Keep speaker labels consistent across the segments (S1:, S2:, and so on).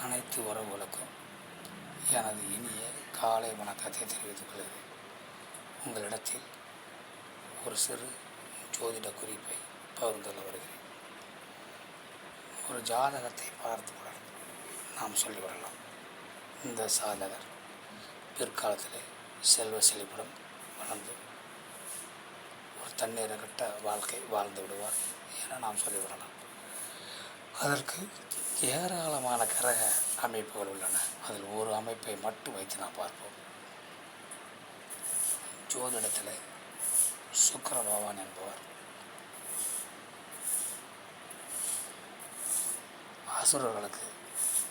S1: அனைத்து உறவுகளுக்கும் எனது இனிய காலை வணக்கத்தை தெரிவித்துக் கொள்கிறேன். உங்களிடத்தில் ஒரு சிறு ஜோதிட குறிப்பை பகிர்ந்து கொள்ள வருகிறேன். ஒரு ஜாதகத்தை பார்த்துவிட நாம் சொல்லிவிடலாம். இந்த சாதகர் பிற்காலத்திலே செல்வ செழிப்புடன் வளர்ந்து ஒரு தண்ணீரகட்ட வாழ்க்கை வாழ்ந்து விடுவார் என நாம் சொல்லிவிடலாம். அதற்கு ஏராளமான கிரக அமைப்புகள் உள்ளன. அதில் ஒரு அமைப்பை மட்டும் வைத்து நாம் பார்ப்போம். ஜோதிடத்தில் சுக்கிர பகவான் என்பவர் அசுரர்களுக்கு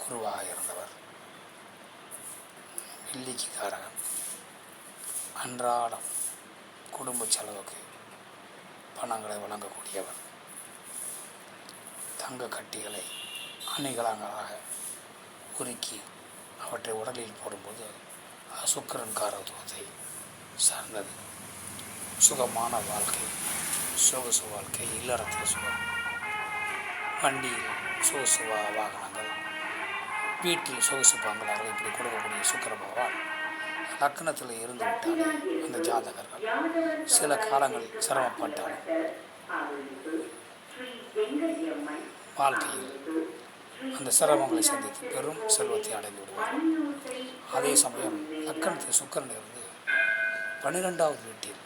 S1: குருவாக இருந்தவர். வெள்ளிக்கு காரகன். அன்றாடம் குடும்ப செலவுக்கு பணங்களை வழங்கக்கூடியவர். தங்க கட்டிகளை அணிகலங்களாக உருக்கி அவற்றை உடலில் போடும்போது சுக்கிரன் காரகத்துவத்தை சார்ந்தது. சுகமான வாழ்க்கை, சொகுசு வாழ்க்கை, இல்லறத்தில் சுகம், வண்டியில் சொகுசு வாகனங்கள், வீட்டில் சொகுசு பங்களாக இப்படி கொடுக்கக்கூடிய சுக்கிர பகவான் லக்னத்தில் இருந்து விட்டாலே அந்த ஜாதகர்கள் சில காலங்கள் சிரமப்பட்டாலும் வாழ்க்கையில் அந்த சிரமங்களை சந்தித்து பெரும் செல்வத்தை அடைந்து விடுவார். அதே சமயம் லக்னத்தில் சுக்கிரன் இருந்து 12வது வீட்டில்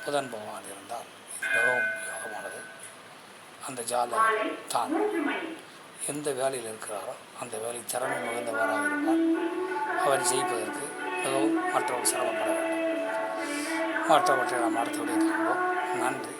S1: புதன் பகவான் இருந்தால் இது மிகவும் யோகமானது. அந்த ஜாதகர் தான் எந்த வேலையில் இருக்கிறாரோ அந்த வேலை திறமை மிகுந்தவராக இருப்பார். அவர் ஜெயிப்பதற்கு மிகவும் மற்றவர்கள் சிரமப்பட வேண்டும். மற்றவற்றை நாம் அடுத்தபடி காண்போம். நன்றி.